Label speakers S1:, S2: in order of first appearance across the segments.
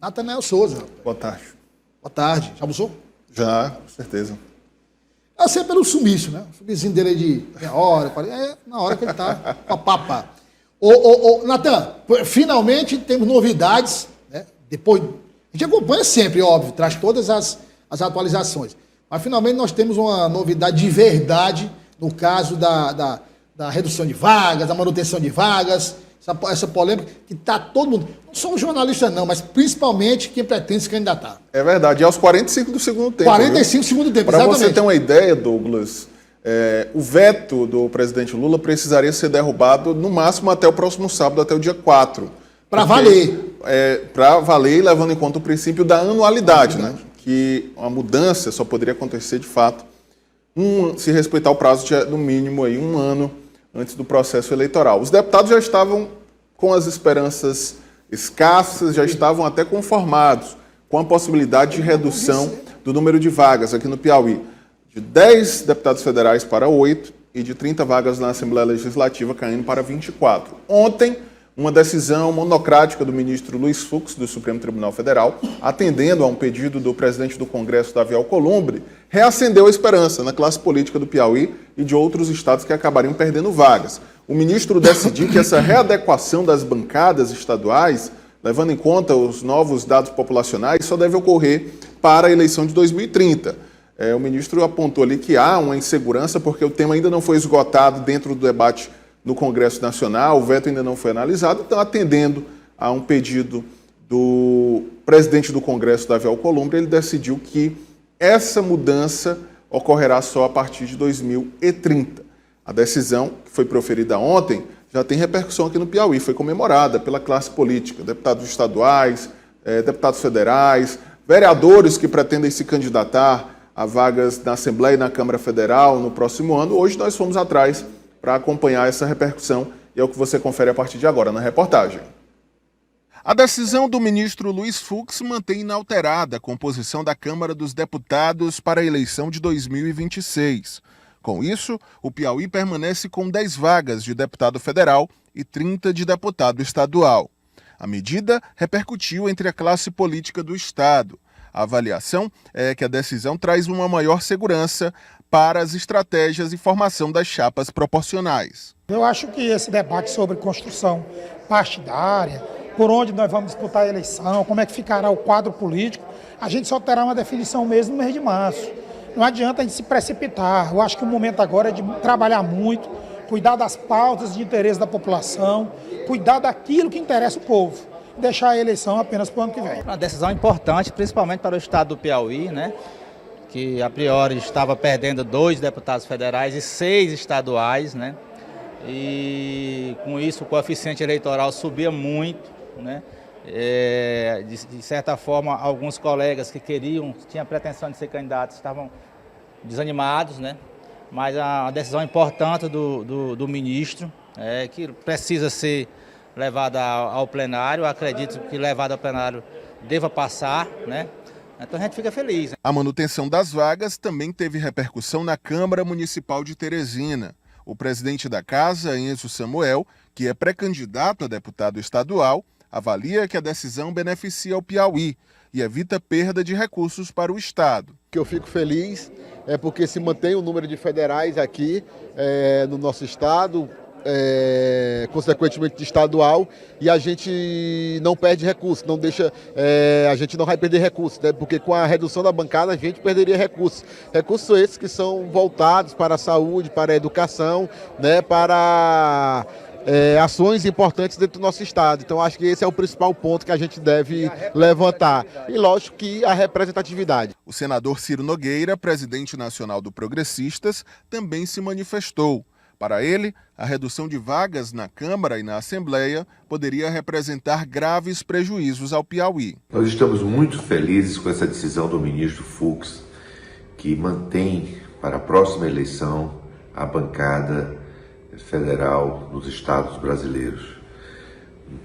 S1: Natanael Souza.
S2: Boa tarde.
S1: Boa tarde. Já almoçou?
S2: Já, com certeza.
S1: Eu sei pelo sumiço, né? O sumiço dele de meia hora, 40, na hora que ele tá. Papapá. Natan, finalmente temos novidades, né? Depois, a gente acompanha sempre, óbvio, traz todas as atualizações. Mas finalmente nós temos uma novidade de verdade no caso da redução de vagas, da manutenção de vagas, essa polêmica que está todo mundo, não só os jornalistas não, mas principalmente quem pretende se candidatar.
S2: É verdade, e aos 45 do segundo tempo.
S1: 45 do segundo tempo,
S2: exatamente. Para você ter
S1: exatamente.
S2: uma ideia, Douglas, o veto do presidente Lula precisaria ser derrubado no máximo até o próximo sábado, até o dia 4.
S1: Para valer.
S2: Para valer, levando em conta o princípio da anualidade, né? Que a mudança só poderia acontecer de fato se respeitar o prazo de, no mínimo, aí, 1 ano antes do processo eleitoral. Os deputados já estavam com as esperanças escassas, já estavam até conformados com a possibilidade de redução do número de vagas aqui no Piauí, de 10 deputados federais para 8 e de 30 vagas na Assembleia Legislativa caindo para 24. Ontem, uma decisão monocrática do ministro Luiz Fux, do Supremo Tribunal Federal, atendendo a um pedido do presidente do Congresso, Davi Alcolumbre, reacendeu a esperança na classe política do Piauí e de outros estados que acabariam perdendo vagas. O ministro decidiu que essa readequação das bancadas estaduais, levando em conta os novos dados populacionais, só deve ocorrer para a eleição de 2030. O ministro apontou ali que há uma insegurança porque o tema ainda não foi esgotado dentro do debate no Congresso Nacional, o veto ainda não foi analisado, então, atendendo a um pedido do presidente do Congresso, Davi Alcolumbre, ele decidiu que essa mudança ocorrerá só a partir de 2030. A decisão, que foi proferida ontem, já tem repercussão aqui no Piauí, foi comemorada pela classe política, deputados estaduais, deputados federais, vereadores que pretendem se candidatar a vagas na Assembleia e na Câmara Federal no próximo ano. Hoje nós fomos atrás para acompanhar essa repercussão, e é o que você confere a partir de agora na reportagem. A decisão do ministro Luiz Fux mantém inalterada a composição da Câmara dos Deputados para a eleição de 2026. Com isso, o Piauí permanece com 10 vagas de deputado federal e 30 de deputado estadual. A medida repercutiu entre a classe política do estado. A avaliação é que a decisão traz uma maior segurança para as estratégias e formação das chapas proporcionais.
S3: Eu acho que esse debate sobre construção partidária, por onde nós vamos disputar a eleição, como é que ficará o quadro político, a gente só terá uma definição mesmo no mês de março. Não adianta a gente se precipitar. Eu acho que o momento agora é de trabalhar muito, cuidar das pautas de interesse da população, cuidar daquilo que interessa o povo, deixar a eleição apenas para o ano que vem.
S4: Uma decisão importante, principalmente para o estado do Piauí, né? Que a priori estava perdendo 2 deputados federais e 6 estaduais, né? E com isso o coeficiente eleitoral subia muito, né? De certa forma, alguns colegas que tinham pretensão de ser candidatos, estavam desanimados, né? Mas a decisão importante do ministro, que precisa ser levada ao plenário, acredito que levada ao plenário deva passar, né? Então a gente fica feliz.
S2: A manutenção das vagas também teve repercussão na Câmara Municipal de Teresina. O presidente da casa, Enzo Samuel, que é pré-candidato a deputado estadual, avalia que a decisão beneficia o Piauí e evita perda de recursos para o estado.
S5: O que eu fico feliz é porque se mantém o número de federais aqui no nosso estado, consequentemente de estadual, e a gente não perde recursos, a gente não vai perder recursos, né? Porque com a redução da bancada a gente perderia recursos. Recursos esses que são voltados para a saúde, para a educação, né? Para ações importantes dentro do nosso estado. Então acho que esse é o principal ponto que a gente deve levantar. E lógico que a representatividade.
S2: O senador Ciro Nogueira, presidente nacional do Progressistas, também se manifestou. Para ele, a redução de vagas na Câmara e na Assembleia poderia representar graves prejuízos ao Piauí.
S6: Nós estamos muito felizes com essa decisão do ministro Fux, que mantém para a próxima eleição a bancada federal nos estados brasileiros.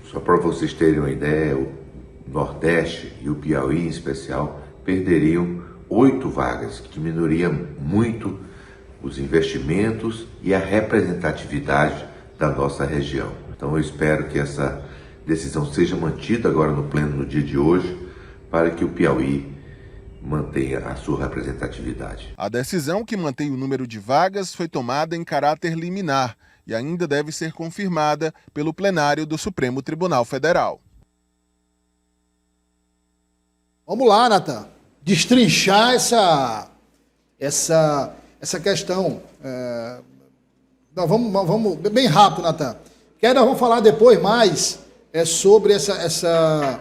S6: Só para vocês terem uma ideia, o Nordeste e o Piauí em especial perderiam 8 vagas, que diminuiria muito os investimentos e a representatividade da nossa região. Então eu espero que essa decisão seja mantida agora no pleno no dia de hoje, para que o Piauí mantenha a sua representatividade.
S2: A decisão que mantém o número de vagas foi tomada em caráter liminar e ainda deve ser confirmada pelo plenário do Supremo Tribunal Federal.
S1: Vamos lá, Natan, destrinchar essa questão. Não, vamos bem rápido, Natan. Que aí nós vamos falar depois mais sobre essa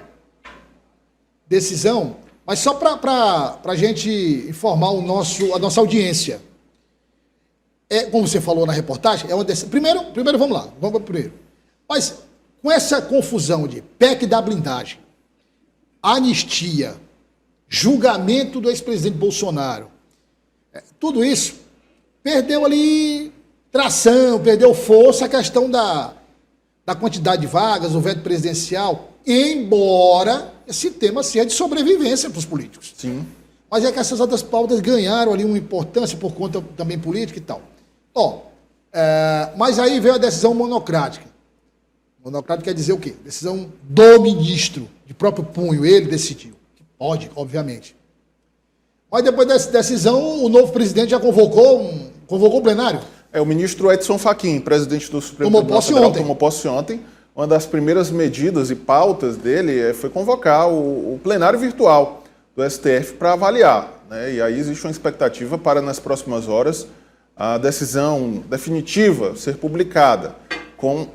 S1: decisão, mas só para a gente informar a nossa audiência. Como você falou na reportagem, é uma decisão. Primeiro, vamos lá, vamos primeiro. Mas com essa confusão de PEC da blindagem, anistia, julgamento do ex-presidente Bolsonaro, tudo isso perdeu ali tração, perdeu força a questão da quantidade de vagas, o veto presidencial, embora esse tema seja de sobrevivência para os políticos.
S2: Sim.
S1: Mas é que essas outras pautas ganharam ali uma importância por conta também política e tal. Mas aí veio a decisão monocrática. Monocrática quer dizer o quê? Decisão do ministro, de próprio punho, ele decidiu. Que pode, obviamente. Mas depois dessa decisão, o novo presidente já convocou o plenário.
S2: O ministro Edson Fachin, presidente do Supremo Tribunal Federal, tomou posse ontem. Uma das primeiras medidas e pautas dele foi convocar o plenário virtual do STF para avaliar, né? E aí existe uma expectativa para, nas próximas horas, a decisão definitiva ser publicada, com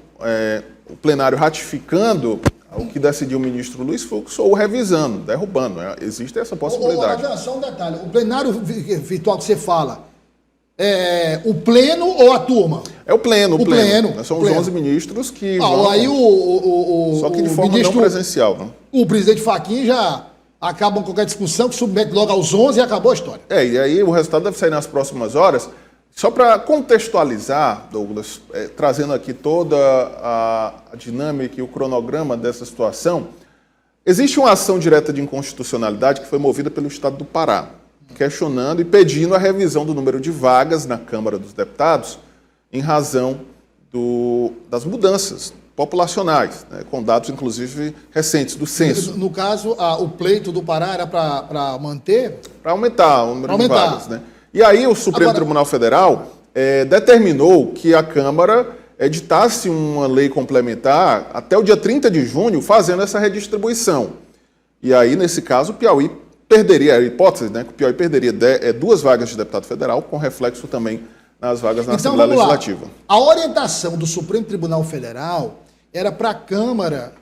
S2: o plenário ratificando o que decidiu o ministro Luiz Fux ou revisando, derrubando. Existe essa possibilidade.
S1: Só um detalhe, o plenário virtual que você fala, o pleno ou a turma?
S2: É o pleno.
S1: Pleno.
S2: São os 11 ministros que
S1: aí
S2: só que de forma não presencial. Né?
S1: O presidente Fachin já acaba com qualquer discussão, que submete logo aos 11 e acabou a história.
S2: E aí o resultado deve sair nas próximas horas. Só para contextualizar, Douglas, trazendo aqui toda a dinâmica e o cronograma dessa situação, existe uma ação direta de inconstitucionalidade que foi movida pelo Estado do Pará, questionando e pedindo a revisão do número de vagas na Câmara dos Deputados em razão das mudanças populacionais, né, com dados, inclusive, recentes do censo.
S1: No caso, o pleito do Pará era para manter?
S2: Para aumentar o número de vagas, né? E aí o Supremo Tribunal Federal determinou que a Câmara editasse uma lei complementar até o dia 30 de junho, fazendo essa redistribuição. E aí, nesse caso, o Piauí perderia, a hipótese, né, que o Piauí perderia 2 vagas de deputado federal, com reflexo também nas vagas na Assembleia Legislativa.
S1: A orientação do Supremo Tribunal Federal era para a Câmara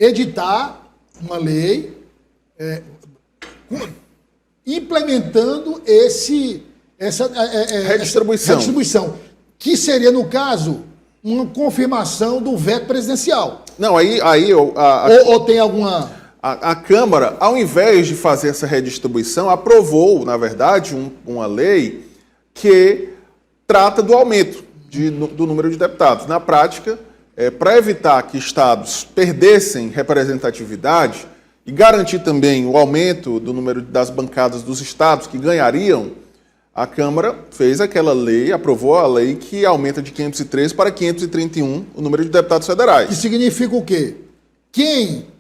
S1: editar uma lei implementando essa redistribuição, que seria, no caso, uma confirmação do veto presidencial.
S2: Não,
S1: ou tem alguma...
S2: A Câmara, ao invés de fazer essa redistribuição, aprovou, na verdade, uma lei que trata do aumento do número de deputados. Na prática, para evitar que estados perdessem representatividade e garantir também o aumento do número das bancadas dos estados que ganhariam, a Câmara fez aquela lei, aprovou a lei que aumenta de 503 para 531 o número de deputados federais.
S1: Que significa o quê?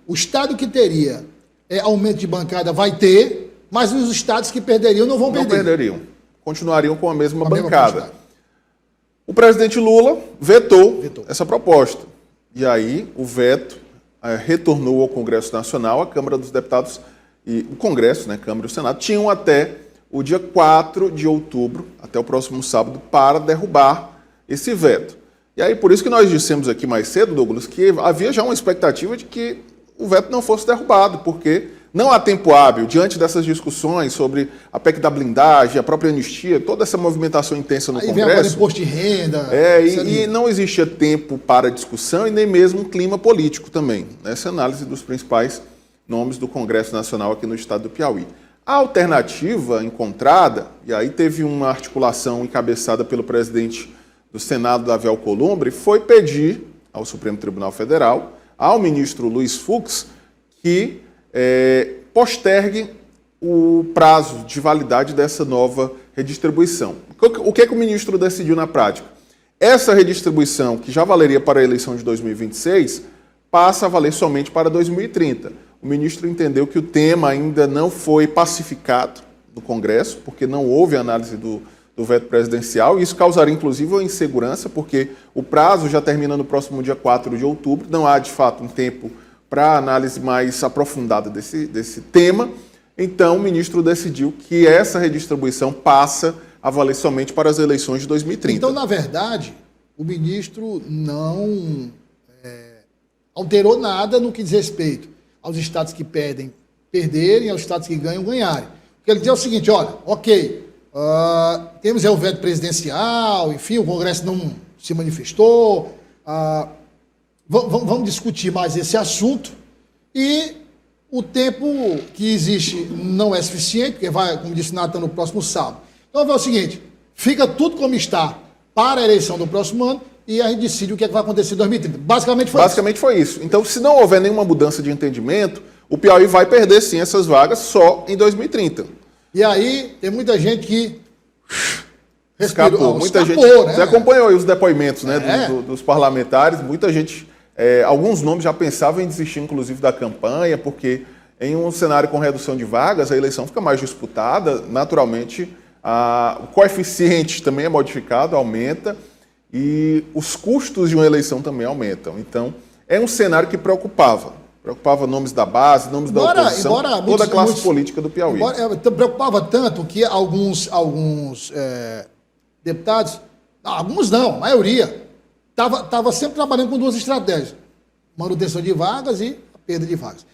S1: O estado que teria aumento de bancada vai ter, mas os estados que perderiam não vão perder.
S2: Não perderiam. Continuariam com a mesma bancada. O presidente Lula vetou essa proposta. E aí o veto retornou ao Congresso Nacional, a Câmara dos Deputados e o Congresso, né, Câmara e o Senado, tinham até o dia 4 de outubro, até o próximo sábado, para derrubar esse veto. E aí, por isso que nós dissemos aqui mais cedo, Douglas, que havia já uma expectativa de que o veto não fosse derrubado, porque não há tempo hábil, diante dessas discussões sobre a PEC da blindagem, a própria anistia, toda essa movimentação intensa no Congresso.
S1: Vem agora imposto de renda.
S2: E não existia tempo para discussão e nem mesmo um clima político também, nessa análise dos principais nomes do Congresso Nacional aqui no estado do Piauí. A alternativa encontrada, e aí teve uma articulação encabeçada pelo presidente do Senado, Davi Alcolumbre, foi pedir ao Supremo Tribunal Federal, ao ministro Luiz Fux, que postergue o prazo de validade dessa nova redistribuição. O que é que o ministro decidiu na prática? Essa redistribuição, que já valeria para a eleição de 2026, passa a valer somente para 2030. O ministro entendeu que o tema ainda não foi pacificado no Congresso, porque não houve análise do veto presidencial, e isso causaria, inclusive, uma insegurança, porque o prazo já termina no próximo dia 4 de outubro, não há, de fato, um tempo para análise mais aprofundada desse tema. Então, o ministro decidiu que essa redistribuição passa a valer somente para as eleições de 2030.
S1: Então, na verdade, o ministro não alterou nada no que diz respeito aos estados que perdem, perderem, aos estados que ganham, ganharem. O que ele diz é o seguinte, olha, ok, temos o veto presidencial, enfim, o Congresso não se manifestou, vamos discutir mais esse assunto e o tempo que existe não é suficiente, porque vai, como disse Nathan, no próximo sábado. Então, é o seguinte, fica tudo como está para a eleição do próximo ano e a gente decide o que é que vai acontecer em 2030. Basicamente foi isso.
S2: Então, se não houver nenhuma mudança de entendimento, o Piauí vai perder, sim, essas vagas só em 2030.
S1: E aí, tem muita gente que
S2: escapou, muita gente.
S1: Né?
S2: Você acompanhou aí os depoimentos, né, dos parlamentares, muita gente, alguns nomes já pensavam em desistir, inclusive, da campanha, porque em um cenário com redução de vagas, a eleição fica mais disputada, naturalmente, o coeficiente também é modificado, aumenta, e os custos de uma eleição também aumentam. Então, é um cenário que preocupava nomes da base, nomes da oposição, toda a classe política do Piauí.
S1: Preocupava tanto que alguns deputados, alguns não, a maioria, estava sempre trabalhando com duas estratégias: manutenção de vagas e a perda de vagas.